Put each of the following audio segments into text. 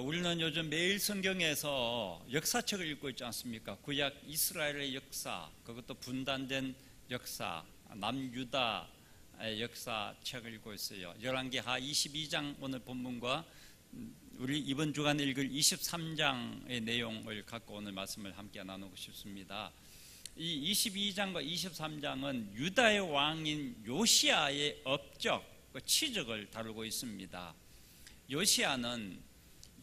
우리는 요즘 매일 성경에서 역사책을 읽고 있지 않습니까? 구약 이스라엘의 역사, 그것도 분단된 역사, 남유다의 역사책을 읽고 있어요. 열왕기하 22장 오늘 본문과 우리 이번 주간 읽을 23장의 내용을 갖고 오늘 말씀을 함께 나누고 싶습니다. 이 22장과 23장은 유다의 왕인 요시야의 업적, 치적을 다루고 있습니다. 요시야는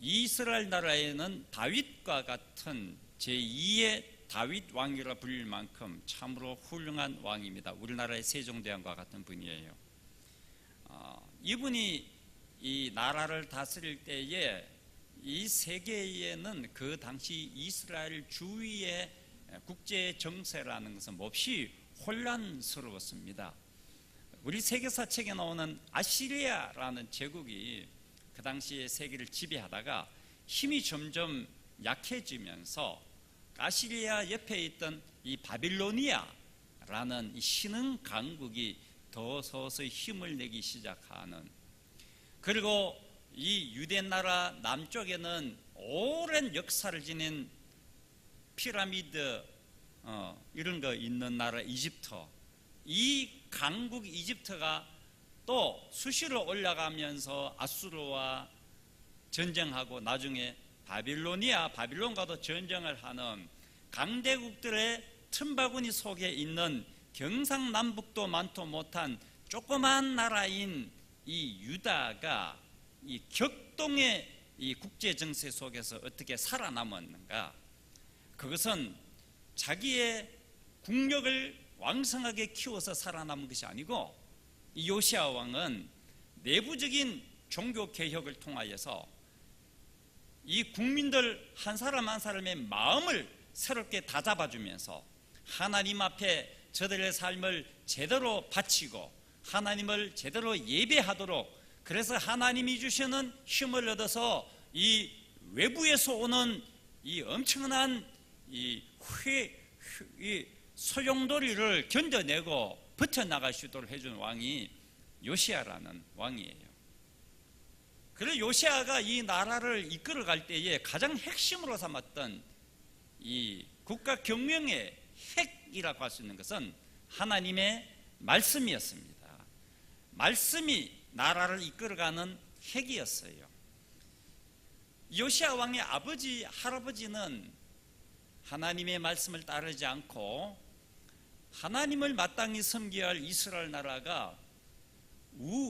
이스라엘 나라에는 다윗과 같은 제2의 다윗 왕이라 불릴 만큼 참으로 훌륭한 왕입니다. 우리나라의 세종대왕과 같은 분이에요. 이분이 이 나라를 다스릴 때에 이 세계에는 그 당시 이스라엘 주위의 국제 정세라는 것은 몹시 혼란스러웠습니다. 우리 세계사 책에 나오는 아시리아라는 제국이 그 당시에 세계를 지배하다가 힘이 점점 약해지면서 아시리아 옆에 있던 이 바빌로니아라는 이 신흥 강국이 더 서서히 힘을 내기 시작하는, 그리고 이 유대 나라 남쪽에는 오랜 역사를 지닌 피라미드 이런 거 있는 나라 이집트, 이 강국 이집트가 또 수시로 올라가면서 아수르와 전쟁하고 나중에 바빌론과도 전쟁을 하는 강대국들의 틈바구니 속에 있는 경상남북도 많도 못한 조그만 나라인 이 유다가 이 격동의 이 국제 정세 속에서 어떻게 살아남았는가? 그것은 자기의 국력을 왕성하게 키워서 살아남은 것이 아니고, 이 요시야 왕은 내부적인 종교 개혁을 통하여서 이 국민들 한 사람 한 사람의 마음을 새롭게 다잡아주면서 하나님 앞에 저들의 삶을 제대로 바치고 하나님을 제대로 예배하도록, 그래서 하나님이 주시는 힘을 얻어서 이 외부에서 오는 이 엄청난 이 소용돌이를 견뎌내고 버텨나갈 수 있도록 해준 왕이 요시야라는 왕이에요. 그래서 요시야가 이 나라를 이끌어갈 때에 가장 핵심으로 삼았던 이 국가 경영의 핵이라고 할 수 있는 것은 하나님의 말씀이었습니다. 말씀이 나라를 이끌어가는 핵이었어요. 요시야 왕의 아버지, 할아버지는 하나님의 말씀을 따르지 않고 하나님을 마땅히 섬겨야 할 이스라엘 나라가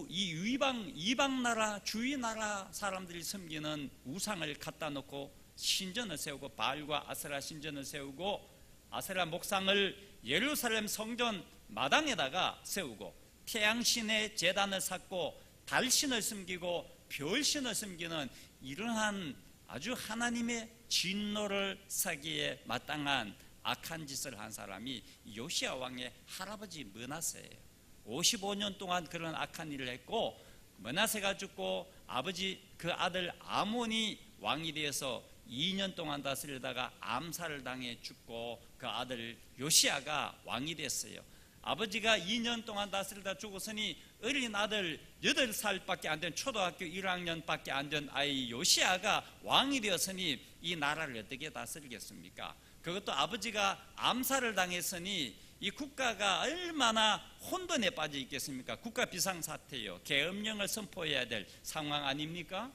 이방 나라, 주위 나라 사람들이 섬기는 우상을 갖다 놓고 신전을 세우고 바알과 아세라 신전을 세우고 아세라 목상을 예루살렘 성전 마당에다가 세우고 태양신의 제단을 쌓고 달신을 섬기고 별신을 섬기는 이러한 아주 하나님의 진노를 사기에 마땅한 악한 짓을 한 사람이 요시야 왕의 할아버지 므낫세예요. 55년 동안 그런 악한 일을 했고, 므낫세가 죽고 아버지 그 아들 아몬이 왕이 되어서 2년 동안 다스리다가 암살을 당해 죽고 그 아들 요시야가 왕이 됐어요. 아버지가 2년 동안 다스리다 죽었으니 어린 아들 8살밖에 안 된 초등학교 1학년밖에 안 된 아이 요시야가 왕이 되었으니 이 나라를 어떻게 다스리겠습니까? 그것도 아버지가 암살을 당했으니 이 국가가 얼마나 혼돈에 빠져 있겠습니까? 국가 비상사태요, 계엄령을 선포해야 될 상황 아닙니까?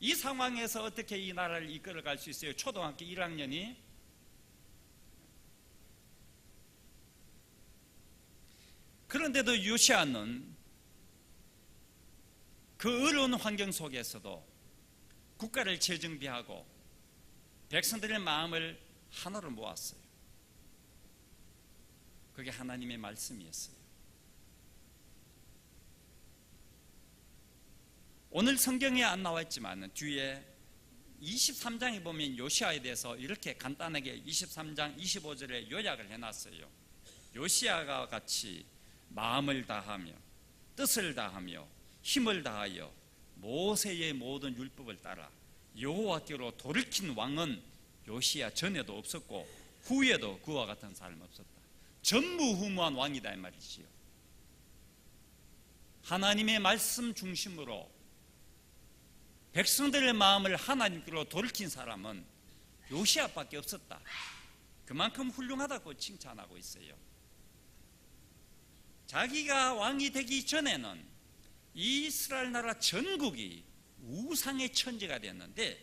이 상황에서 어떻게 이 나라를 이끌어갈 수 있어요? 초등학교 1학년이. 그런데도 요시야는 그 어려운 환경 속에서도 국가를 재정비하고 백성들의 마음을 하나로 모았어요. 그게 하나님의 말씀이었어요. 오늘 성경에 안 나와 있지만 뒤에 23장에 보면 요시야에 대해서 이렇게 간단하게 23장 25절에 요약을 해놨어요. 요시야가 같이 마음을 다하며 뜻을 다하며 힘을 다하여 모세의 모든 율법을 따라 여호와께로 돌이킨 왕은 요시야 전에도 없었고 후에도 그와 같은 사람 없었다. 전무후무한 왕이다 이 말이지요. 하나님의 말씀 중심으로 백성들의 마음을 하나님께로 돌이킨 사람은 요시아밖에 없었다. 그만큼 훌륭하다고 칭찬하고 있어요. 자기가 왕이 되기 전에는 이스라엘 나라 전국이 우상의 천지가 됐는데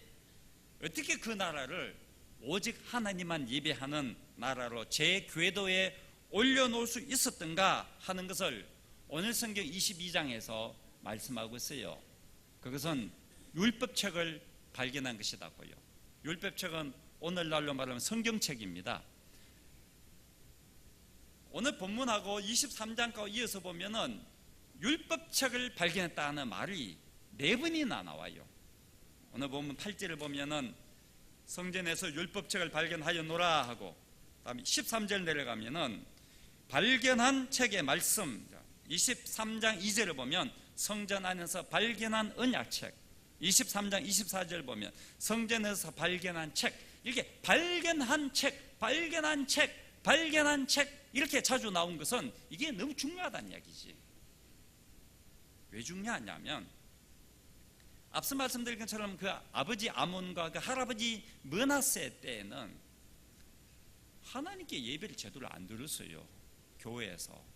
어떻게 그 나라를 오직 하나님만 예배하는 나라로 제 궤도에 올려놓을 수 있었던가 하는 것을 오늘 성경 22장에서 말씀하고 있어요. 그것은 율법책을 발견한 것이다고요. 율법책은 오늘날로 말하면 성경책입니다. 오늘 본문하고 23장과 이어서 보면은 율법책을 발견했다는 말이 4번이나 나와요. 오늘 본문 8절을 보면은 성전에서 율법책을 발견하였노라 하고, 다음에 13절 내려가면은 발견한 책의 말씀, 23장 2절을 보면 성전 안에서 발견한 언약책, 23장 24절 보면 성전에서 발견한 책, 이렇게 발견한 책, 발견한 책, 발견한 책 이렇게 자주 나온 것은 이게 너무 중요하다는 이야기지. 왜 중요하냐면 앞서 말씀드린 것처럼 그 아버지 아몬과 그 할아버지 므낫세 때에는 하나님께 예배를 제대로 안 드렸어요. 교회에서.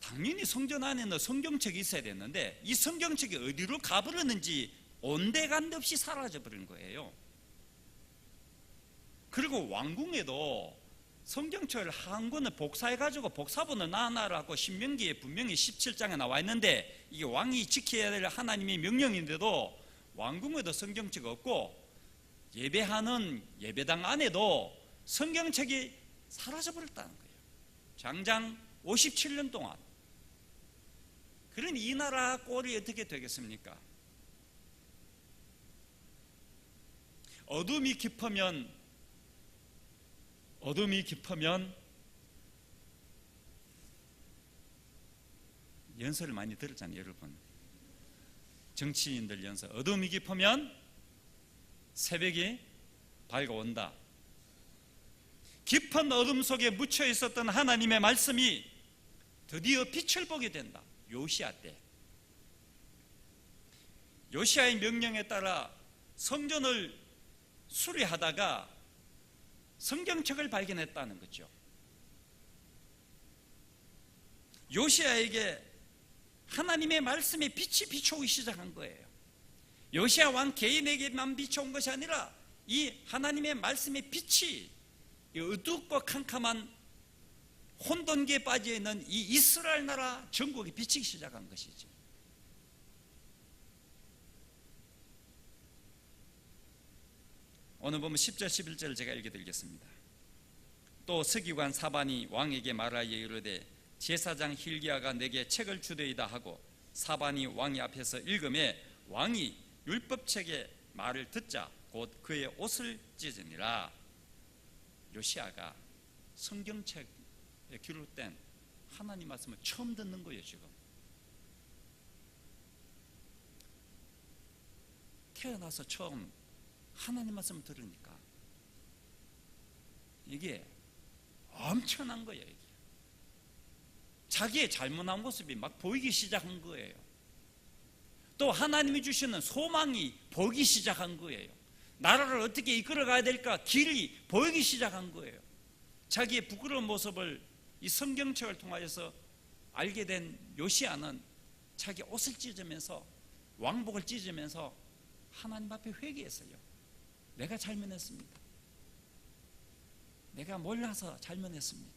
당연히 성전 안에는 성경책이 있어야 됐는데 이 성경책이 어디로 가버렸는지 온데간데 없이 사라져버린 거예요. 그리고 왕궁에도 성경책을 한 권을 복사해가지고 복사본을 놔놔라고 신명기에 분명히 17장에 나와 있는데 이게 왕이 지켜야 될 하나님의 명령인데도 왕궁에도 성경책 없고 예배하는 예배당 안에도 성경책이 사라져버렸다는 거예요. 장장 57년 동안. 그러니 이 나라 꼴이 어떻게 되겠습니까? 어둠이 깊으면 연설을 많이 들었잖아요, 여러분. 정치인들 연설. 어둠이 깊으면 새벽이 밝아온다. 깊은 어둠 속에 묻혀 있었던 하나님의 말씀이 드디어 빛을 보게 된다. 요시아 때. 요시아의 명령에 따라 성전을 수리하다가 성경책을 발견했다는 거죠. 요시아에게 하나님의 말씀의 빛이 비춰오기 시작한 거예요. 요시아 왕 개인에게만 비춰온 것이 아니라 이 하나님의 말씀의 빛이 어둡고 캄캄한 혼돈기에 빠져있는 이 이스라엘 나라 전국에 비치기 시작한 것이죠. 오늘 보면 10절 11절을 제가 읽어드리겠습니다. 또 서기관 사반이 왕에게 말하여 이르되 제사장 힐기야가 내게 책을 주되이다 하고 사반이 왕이 앞에서 읽음에 왕이 율법책의 말을 듣자 곧 그의 옷을 찢으니라. 요시아가 성경책에 기록된 하나님 말씀을 처음 듣는 거예요. 지금 태어나서 처음 하나님 말씀을 들으니까 이게 엄청난 거예요. 이게. 자기의 잘못한 모습이 막 보이기 시작한 거예요. 또 하나님이 주시는 소망이 보이기 시작한 거예요. 나라를 어떻게 이끌어가야 될까 길이 보이기 시작한 거예요. 자기의 부끄러운 모습을 이 성경책을 통하여서 알게 된 요시아는 자기 옷을 찢으면서 왕복을 찢으면서 하나님 앞에 회개했어요. 내가 잘못했습니다. 내가 몰라서 잘못했습니다.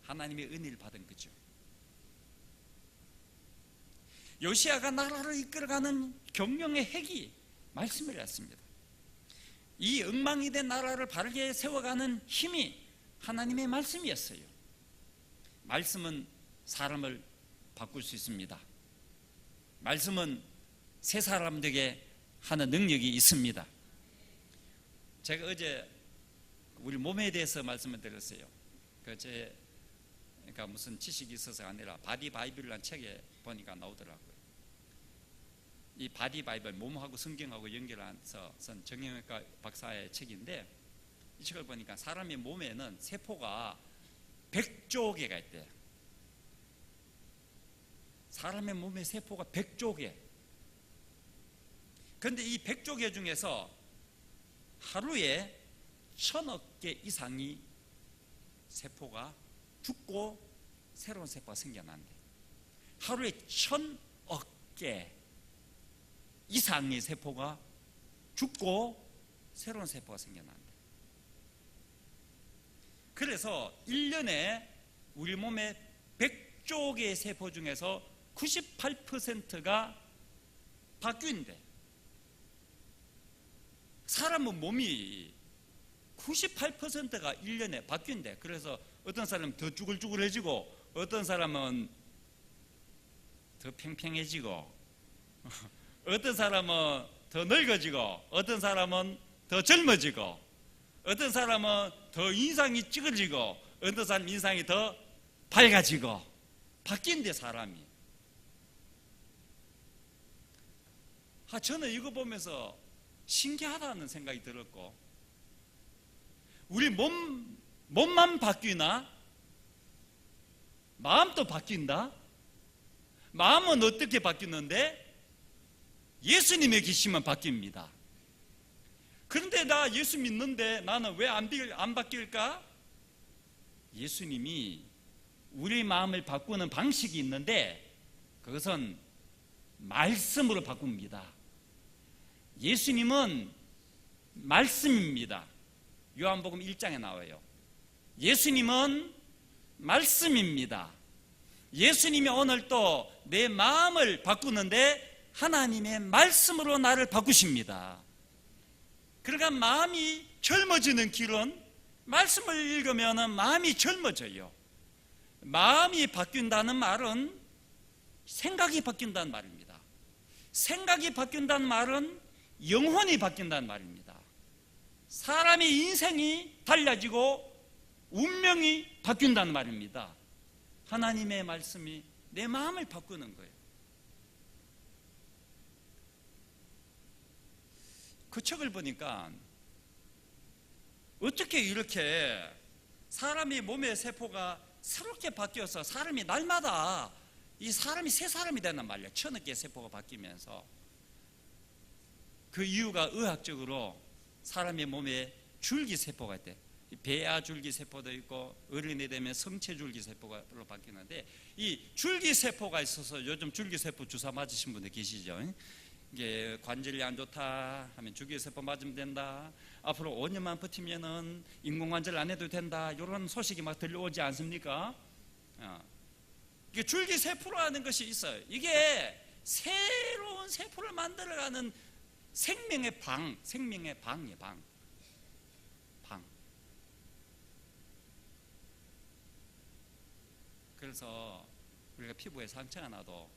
하나님의 은혜를 받은 거죠. 요시아가 나라를 이끌어가는 경영의 핵이 말씀이었습니다. 이 엉망이 된 나라를 바르게 세워가는 힘이 하나님의 말씀이었어요. 말씀은 사람을 바꿀 수 있습니다. 말씀은 새 사람 되게 하는 능력이 있습니다. 제가 어제 우리 몸에 대해서 말씀을 드렸어요. 그러니까 무슨 지식이 있어서가 아니라 바디 바이블이라는 책에 보니까 나오더라고요. 이 바디 바이블, 몸하고 성경하고 연결해서 쓴 정형외과 박사의 책인데 이 책을 보니까 사람의 몸에는 세포가 100조 개가 있대요. 사람의 몸의 세포가 100조 개. 그런데 이 100조 개 중에서 하루에 1000억 개 이상이 세포가 죽고 새로운 세포가 생겨난대. 하루에 1000억 개 이상의 세포가 죽고 새로운 세포가 생겨난대. 그래서 1년에 우리 몸의 100조 개의 세포 중에서 98%가 바뀐대. 사람은 몸이 98%가 1년에 바뀐대. 그래서 어떤 사람은 더 쭈글쭈글해지고 어떤 사람은 더 팽팽해지고 어떤 사람은 더 늙어지고 어떤 사람은 더 젊어지고 어떤 사람은 더 인상이 찌그러지고 어떤 사람 인상이 더 밝아지고 바뀐대 사람이. 저는 이거 보면서 신기하다는 생각이 들었고, 우리 몸만 바뀌나? 마음도 바뀐다? 마음은 어떻게 바뀌는데? 예수님의 계시면 바뀝니다. 그런데 나 예수 믿는데 나는 왜 안 바뀔까? 예수님이 우리 마음을 바꾸는 방식이 있는데 그것은 말씀으로 바꿉니다. 예수님은 말씀입니다. 요한복음 1장에 나와요. 예수님은 말씀입니다. 예수님이 오늘 또 내 마음을 바꾸는데 하나님의 말씀으로 나를 바꾸십니다. 그러니까 마음이 젊어지는 길은 말씀을 읽으면 마음이 젊어져요. 마음이 바뀐다는 말은 생각이 바뀐다는 말입니다. 생각이 바뀐다는 말은 영혼이 바뀐다는 말입니다. 사람의 인생이 달라지고 운명이 바뀐다는 말입니다. 하나님의 말씀이 내 마음을 바꾸는 거예요. 그 책을 보니까 어떻게 이렇게 사람이 몸의 세포가 새롭게 바뀌어서 사람이 날마다 이 사람이 새 사람이 된단 말이에요. 1000억 개의 세포가 바뀌면서. 그 이유가 의학적으로 사람의 몸에 줄기세포가 있대. 배아 줄기세포도 있고 어른이 되면 성체줄기세포로 바뀌는데, 이 줄기세포가 있어서 요즘 줄기세포 주사 맞으신 분들 계시죠? 이게 관절이 안 좋다 하면 줄기세포 맞으면 된다, 앞으로 5년만 버티면은 인공관절 안 해도 된다, 이런 소식이 막 들려오지 않습니까? 이게 줄기세포라는 것이 있어요. 이게 새로운 세포를 만들어가는 생명의 방이에요. 방. 그래서 우리가 피부에 상처가 나도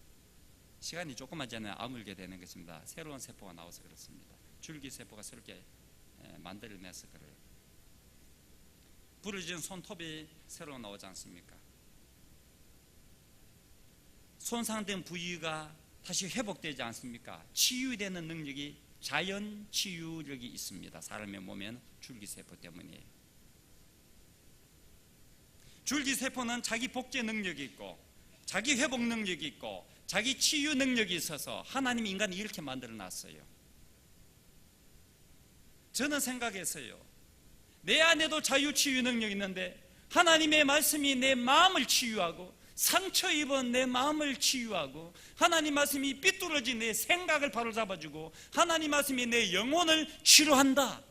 시간이 조금만 지나면 아물게 되는 것입니다. 새로운 세포가 나와서 그렇습니다. 줄기세포가 새롭게 만들어내서 그래요. 부러진 손톱이 새로 나오지 않습니까? 손상된 부위가 다시 회복되지 않습니까? 치유되는 능력이, 자연 치유력이 있습니다. 사람의 몸에는 줄기세포 때문이에요. 줄기세포는 자기 복제 능력이 있고 자기 회복 능력이 있고 자기 치유 능력이 있어서 하나님이 인간을 이렇게 만들어 놨어요. 저는 생각했어요. 내 안에도 자유치유 능력이 있는데 하나님의 말씀이 내 마음을 치유하고 상처 입은 내 마음을 치유하고 하나님 말씀이 삐뚤어진 내 생각을 바로잡아주고 하나님 말씀이 내 영혼을 치료한다.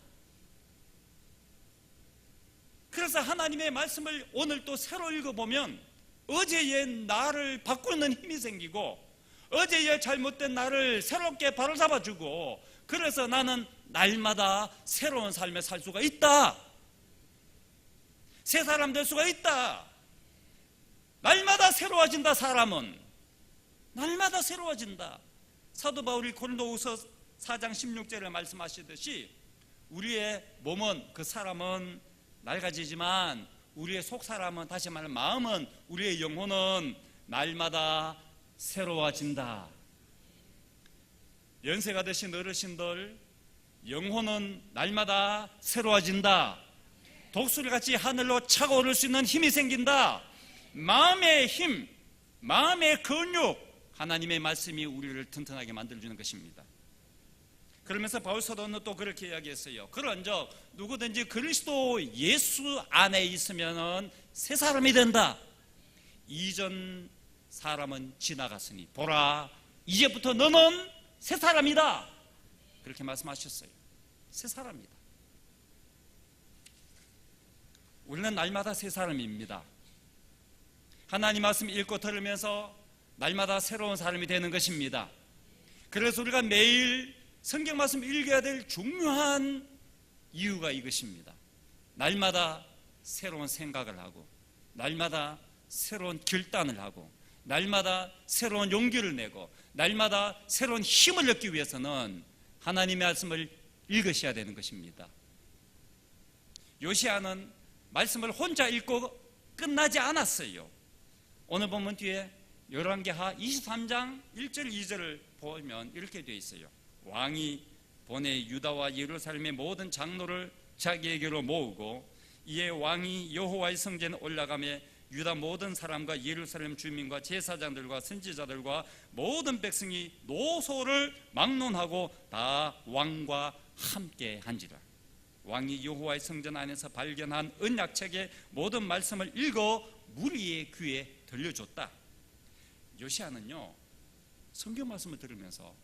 그래서 하나님의 말씀을 오늘 또 새로 읽어보면 어제의 나를 바꾸는 힘이 생기고 어제의 잘못된 나를 새롭게 바로잡아주고, 그래서 나는 날마다 새로운 삶을 살 수가 있다. 새 사람 될 수가 있다. 날마다 새로워진다. 사람은 날마다 새로워진다. 사도 바울이 고린도후서 4장 16절에 말씀하시듯이 우리의 몸은, 그 사람은 낡아지지만 우리의 속사람은, 다시 말하면 마음은, 우리의 영혼은 날마다 새로워진다. 연세가 드신 어르신들, 영혼은 날마다 새로워진다. 독수리같이 하늘로 차고 오를 수 있는 힘이 생긴다. 마음의 힘, 마음의 근육, 하나님의 말씀이 우리를 튼튼하게 만들어주는 것입니다. 그러면서 바울 사도는 또 그렇게 이야기했어요. 그런즉 누구든지 그리스도 예수 안에 있으면 새 사람이 된다. 이전 사람은 지나갔으니 보라 이제부터 너는 새 사람이다. 그렇게 말씀하셨어요. 새 사람이다. 우리는 날마다 새 사람입니다. 하나님 말씀 읽고 들으면서 날마다 새로운 사람이 되는 것입니다. 그래서 우리가 매일 성경 말씀 읽어야 될 중요한 이유가 이것입니다. 날마다 새로운 생각을 하고, 날마다 새로운 결단을 하고, 날마다 새로운 용기를 내고, 날마다 새로운 힘을 얻기 위해서는 하나님의 말씀을 읽으셔야 되는 것입니다. 요시야는 말씀을 혼자 읽고 끝나지 않았어요. 오늘 본문 뒤에 열왕기하 23장 1절 2절을 보면 이렇게 되어 있어요. 왕이 보내 유다와 예루살렘의 모든 장로를 자기에게로 모으고 이에 왕이 여호와의 성전에 올라가며 유다 모든 사람과 예루살렘 주민과 제사장들과 선지자들과 모든 백성이 노소를 막론하고 다 왕과 함께 한지라. 왕이 여호와의 성전 안에서 발견한 언약책의 모든 말씀을 읽어 무리의 귀에 들려줬다. 요시야는요 성경 말씀을 들으면서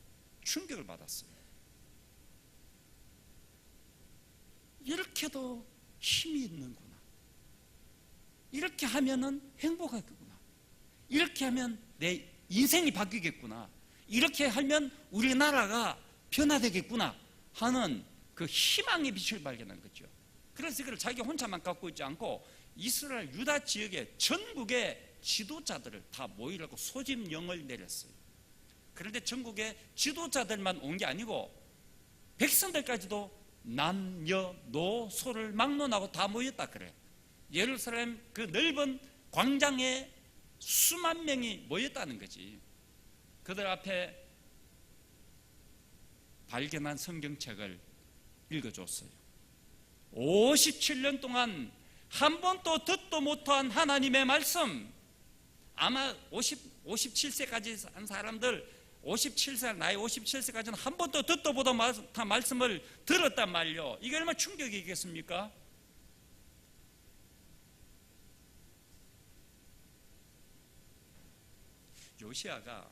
충격을 받았어요. 이렇게도 힘이 있는구나. 이렇게 하면은 행복하겠구나. 이렇게 하면 내 인생이 바뀌겠구나. 이렇게 하면 우리나라가 변화되겠구나 하는 그 희망의 빛을 발견한 거죠. 그래서 이걸 자기 혼자만 갖고 있지 않고 이스라엘 유다 지역의 전국의 지도자들을 다 모이라고 소집령을 내렸어요. 그런데 전국의 지도자들만 온 게 아니고 백성들까지도 남녀노소를 막론하고 다 모였다 그래. 예루살렘 그 넓은 광장에 수만 명이 모였다는 거지. 그들 앞에 발견한 성경책을 읽어줬어요. 57년 동안 한 번도 듣도 못한 하나님의 말씀, 아마 57세까지 한 사람들 57세, 나이 57세까지는 한 번도 듣도 보도 못한 말씀을 들었단 말이요. 이게 얼마나 충격이겠습니까? 요시야가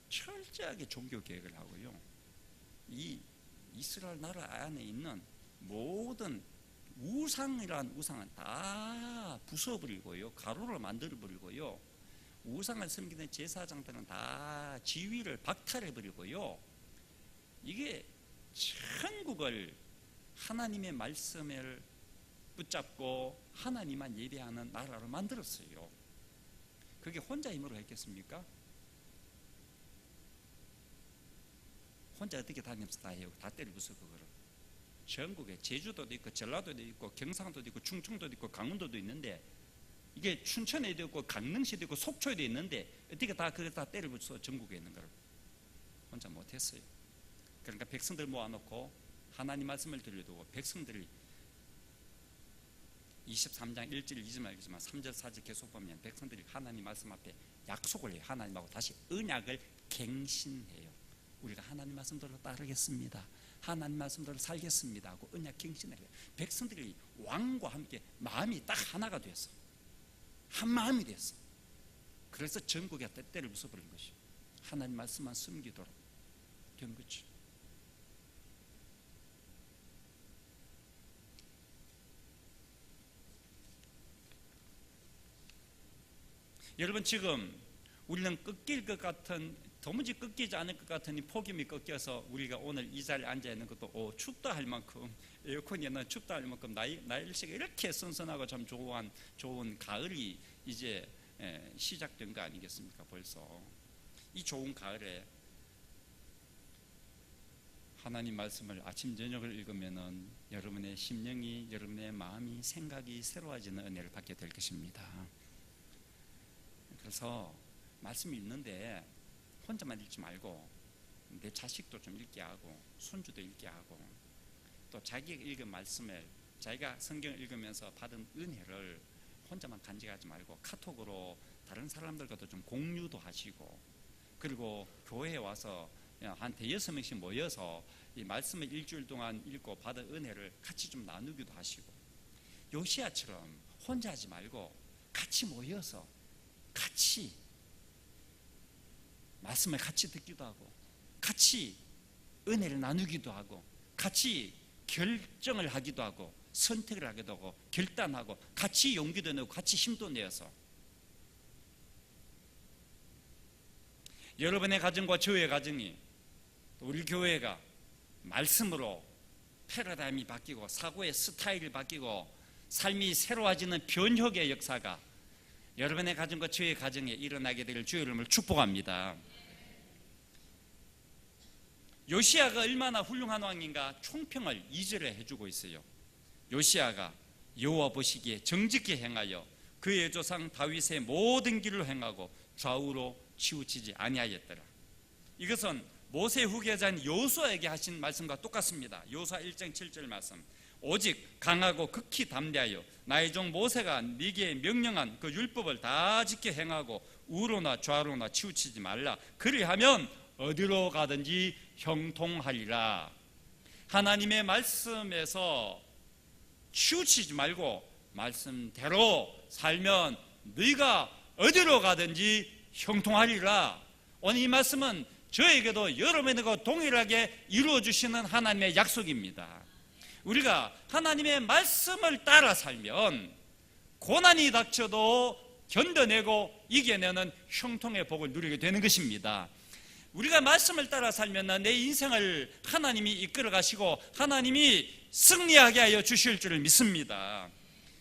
철저하게 종교 개혁을 하고요. 이 이스라엘 나라 안에 있는 모든 우상이란 우상은 다 부숴버리고요. 가루로 만들어버리고요. 우상을 섬기는 제사장들은 다 지위를 박탈해버리고요. 이게 천국을 하나님의 말씀을 붙잡고 하나님만 예배하는 나라로 만들었어요. 그게 혼자 힘으로 했겠습니까? 혼자 어떻게 다니면서 다 해요? 다 때려부숴 그거를. 전국에 제주도도 있고 전라도도 있고 경상도도 있고 충청도도 있고 강원도도 있는데 이게 춘천에도 있고 강릉시도 있고 속초에도 있는데 어떻게 다 그걸 다 때려부숴 전국에 있는 걸 혼자 못했어요. 그러니까 백성들 모아놓고 하나님 말씀을 들려두고 백성들이 23장 1절 2절 말이지만 3절 4절 계속 보면 백성들이 하나님 말씀 앞에 약속을 해요. 하나님하고 다시 언약을 갱신해요. 우리가 하나님 말씀대로 따르겠습니다. 하나님 말씀대로 살겠습니다 하고 언약 갱신을 해요. 백성들이 왕과 함께 마음이 딱 하나가 됐어. 한 마음이 됐어. 그래서 전국에 때를 부숴버린 것이 하나님 말씀만 숨기도록 된 거죠. 여러분 지금 우리는 꺾일 것 같은 도무지 꺾이지 않을 것 같은 이 폭염이 꺾여서 우리가 오늘 이 자리에 앉아 있는 것도 춥다 할 만큼 에어컨이 있는 춥다 할 만큼 날씨가 이렇게 선선하고 참 좋은 가을이 이제 시작된 거 아니겠습니까? 벌써 이 좋은 가을에 하나님 말씀을 아침 저녁을 읽으면은 여러분의 심령이 여러분의 마음이 생각이 새로워지는 은혜를 받게 될 것입니다. 그래서 말씀 읽는데 혼자만 읽지 말고 내 자식도 좀 읽게 하고 손주도 읽게 하고 또 자기가 읽은 말씀을 자기가 성경을 읽으면서 받은 은혜를 혼자만 간직하지 말고 카톡으로 다른 사람들과도 좀 공유도 하시고 그리고 교회에 와서 한 대여섯 명씩 모여서 이 말씀을 일주일 동안 읽고 받은 은혜를 같이 좀 나누기도 하시고, 요시야처럼 혼자 하지 말고 같이 모여서 같이 말씀을 같이 듣기도 하고, 같이 은혜를 나누기도 하고, 같이 결정을 하기도 하고, 선택을 하기도 하고, 결단하고, 같이 용기도 내고 같이 힘도 내어서 여러분의 가정과 저의 가정이, 우리 교회가 말씀으로 패러다임이 바뀌고 사고의 스타일이 바뀌고 삶이 새로워지는 변혁의 역사가 여러분의 가정과 저의 가정에 일어나게 될 주의 이름을 축복합니다. 요시야가 얼마나 훌륭한 왕인가 총평을 2절에 해주고 있어요. 요시야가 여호와 보시기에 정직히 행하여 그의 조상 다윗의 모든 길을 행하고 좌우로 치우치지 아니하였더라. 이것은 모세 후계자인 여호수아에게 하신 말씀과 똑같습니다. 여호수아 1장 7절 말씀. 오직 강하고 극히 담대하여 나의 종 모세가 네게 명령한 그 율법을 다 지켜 행하고 우로나 좌로나 치우치지 말라. 그리하면 어디로 가든지 형통하리라. 하나님의 말씀에서 치우치지 말고 말씀대로 살면 네가 어디로 가든지 형통하리라. 오늘 이 말씀은 저에게도 여러분에게 동일하게 이루어주시는 하나님의 약속입니다. 우리가 하나님의 말씀을 따라 살면 고난이 닥쳐도 견뎌내고 이겨내는 형통의 복을 누리게 되는 것입니다. 우리가 말씀을 따라 살면 내 인생을 하나님이 이끌어 가시고 하나님이 승리하게 하여 주실 줄을 믿습니다.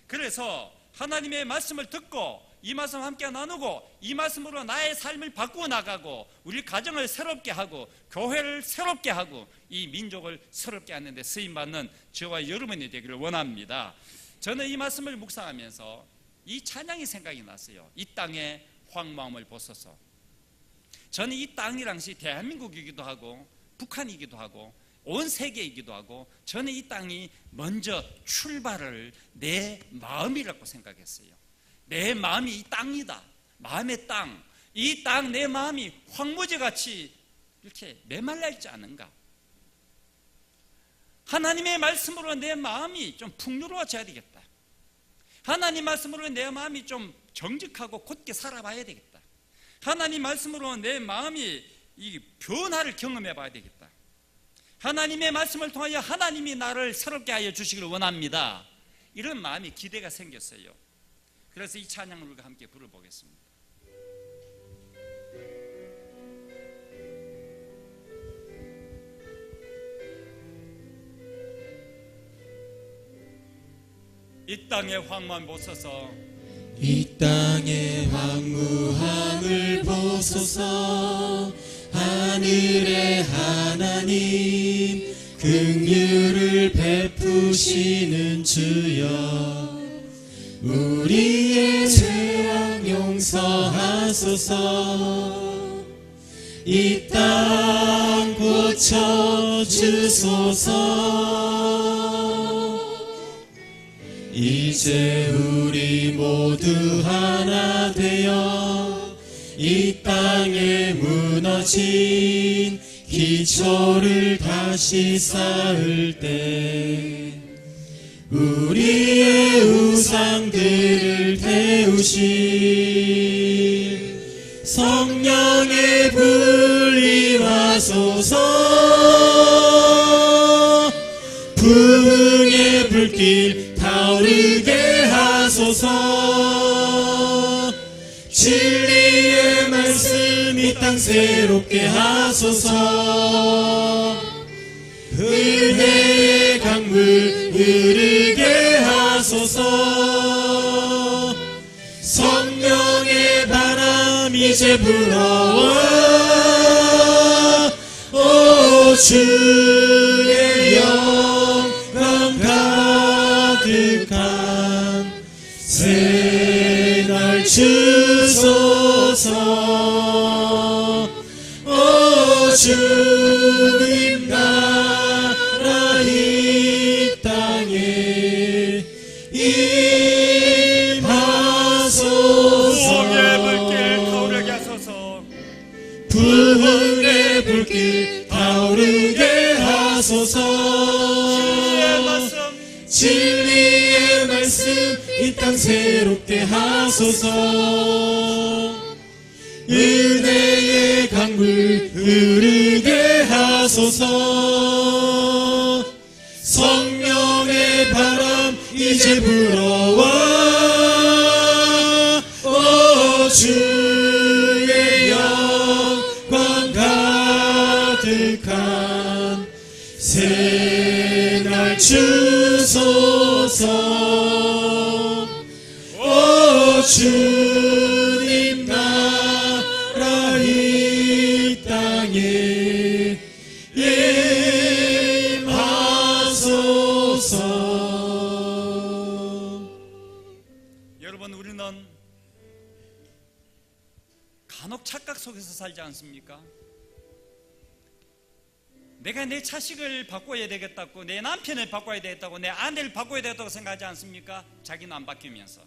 그래서 하나님의 말씀을 듣고 이 말씀 함께 나누고 이 말씀으로 나의 삶을 바꾸어 나가고 우리 가정을 새롭게 하고 교회를 새롭게 하고 이 민족을 새롭게 하는 데 쓰임받는 저와 여러분이 되기를 원합니다. 저는 이 말씀을 묵상하면서 이 찬양이 생각이 났어요. 이 땅의 황망함을 보소서. 저는 이 땅이란 것이 대한민국이기도 하고 북한이기도 하고 온 세계이기도 하고, 저는 이 땅이 먼저 출발을 내 마음이라고 생각했어요. 내 마음이 이 땅이다. 마음의 땅. 이 땅 내 마음이 황무지같이 이렇게 메말라 있지 않은가. 하나님의 말씀으로 내 마음이 좀 풍요로워져야 되겠다. 하나님 말씀으로 내 마음이 좀 정직하고 곧게 살아봐야 되겠다. 하나님 말씀으로 내 마음이 이 변화를 경험해 봐야 되겠다. 하나님의 말씀을 통하여 하나님이 나를 새롭게 하여 주시기를 원합니다. 이런 마음이 기대가 생겼어요. 그래서 이 찬양을 우리가 함께 부르보겠습니다. 이 땅의 황무함을 보소서. 이 땅의 황무함을 보소서. 하늘의 하나님 긍휼을 베푸시는 주여, 우리의 죄악 용서하소서. 이 땅 고쳐주소서. 이제 우리 모두 하나 되어 이 땅에 무너진 기초를 다시 쌓을 때 우리의 우상들을 태우실 성령의 불이 와소서. 부흥의 불길 타오르게 하소서. 진리의 말씀 이 땅 새롭게 하소서. 은혜의 강물 흐르게 하소서. 성령의 바람 이제 불어와 오 주의 영광 가득한 새날 주소서. 오 주님 나라 이 땅에 임하소서. 부흥의 불길 타오르게 하소서. 하소서. 진리의 말씀 진리의 말씀 이 땅 새롭게 하소서. 은혜의 강물 흐르게 하소서. 성령의 바람 이제 불어와 오 주의 영광 가득한 새날 주소서. 오 주님 나라 이 땅에 임하소서. 여러분, 우리는 간혹 착각 속에서 살지 않습니까? 내가 내 자식을 바꿔야 되겠다고, 내 남편을 바꿔야 되겠다고, 내 아내를 바꿔야 되겠다고 생각하지 않습니까? 자기는 안 바뀌면서,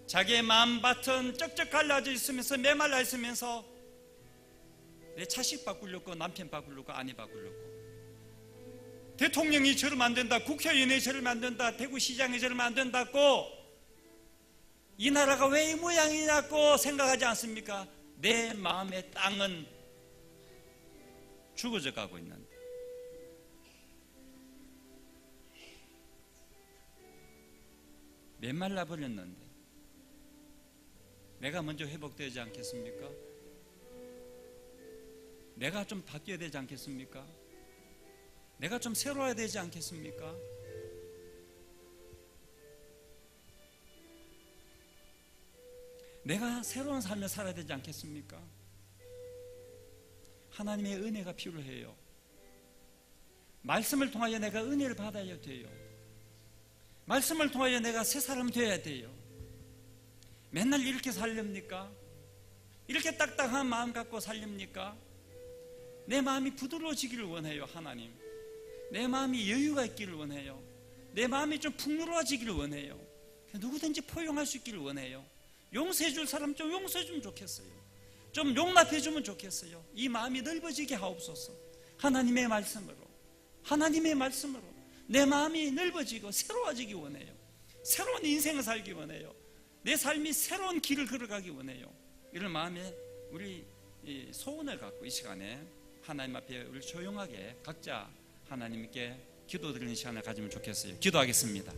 자기의 마음밭은 쩍쩍 갈라져 있으면서 메말라 있으면서 내 자식 바꾸려고, 남편 바꾸려고, 아내 바꾸려고, 대통령이 저를 만든다, 국회의원이 저를 만든다, 대구시장이 저를 만든다고, 이 나라가 왜 이 모양이냐고 생각하지 않습니까? 내 마음의 땅은 죽어져 가고 있는데, 메말라 버렸는데 내가 먼저 회복되지 않겠습니까? 내가 좀 바뀌어야 되지 않겠습니까? 내가 좀 새로워야 되지 않겠습니까? 내가 새로운 삶을 살아야 되지 않겠습니까? 하나님의 은혜가 필요해요. 말씀을 통하여 내가 은혜를 받아야 돼요. 말씀을 통하여 내가 새 사람 되어야 돼요. 맨날 이렇게 살렵니까? 이렇게 딱딱한 마음 갖고 살렵니까? 내 마음이 부드러워지기를 원해요. 하나님, 내 마음이 여유가 있기를 원해요. 내 마음이 좀 풍요로워지기를 원해요. 누구든지 포용할 수 있기를 원해요. 용서해 줄 사람 좀 용서해 주면 좋겠어요. 좀 용납해 주면 좋겠어요. 이 마음이 넓어지게 하옵소서. 하나님의 말씀으로, 하나님의 말씀으로 내 마음이 넓어지고 새로워지기 원해요. 새로운 인생을 살기 원해요. 내 삶이 새로운 길을 걸어가기 원해요. 이런 마음에 우리 소원을 갖고 이 시간에 하나님 앞에 우리 조용하게 각자 하나님께 기도드리는 시간을 가지면 좋겠어요. 기도하겠습니다.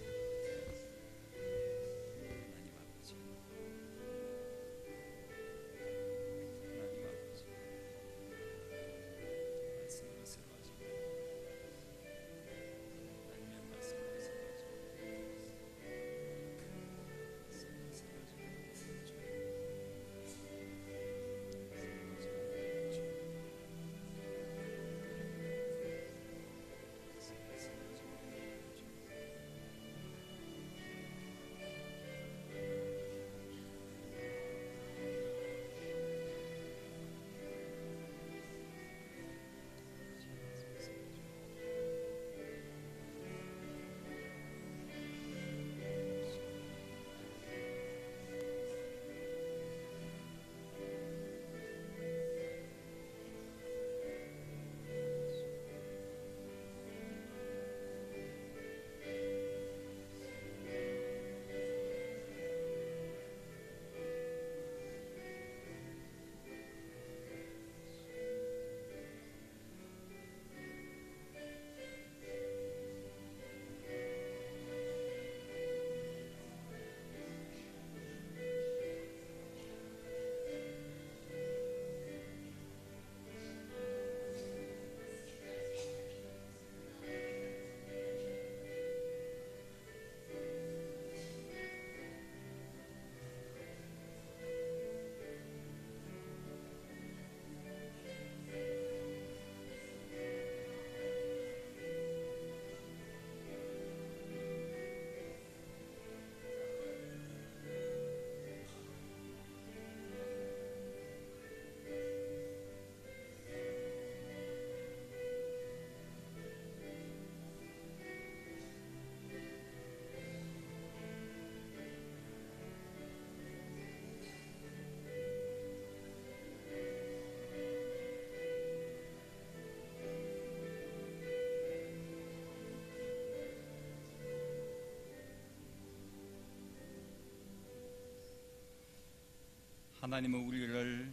하나님은 우리를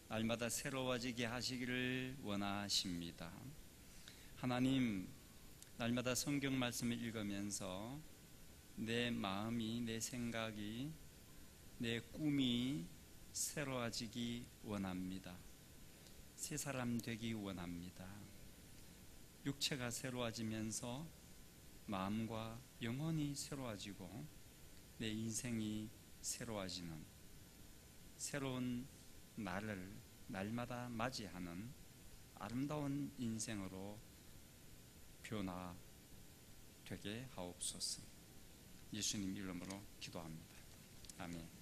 날마다 새로워지게 하시기를 원하십니다. 하나님, 날마다 성경 말씀을 읽으면서 내 마음이, 내 생각이, 내 꿈이 새로워지기 원합니다. 새 사람 되기 원합니다. 육체가 새로워지면서 마음과 영혼이 새로워지고 내 인생이 새로워지는 새로운 날을 날마다 맞이하는 아름다운 인생으로 변화되게 하옵소서. 예수님 이름으로 기도합니다. 아멘.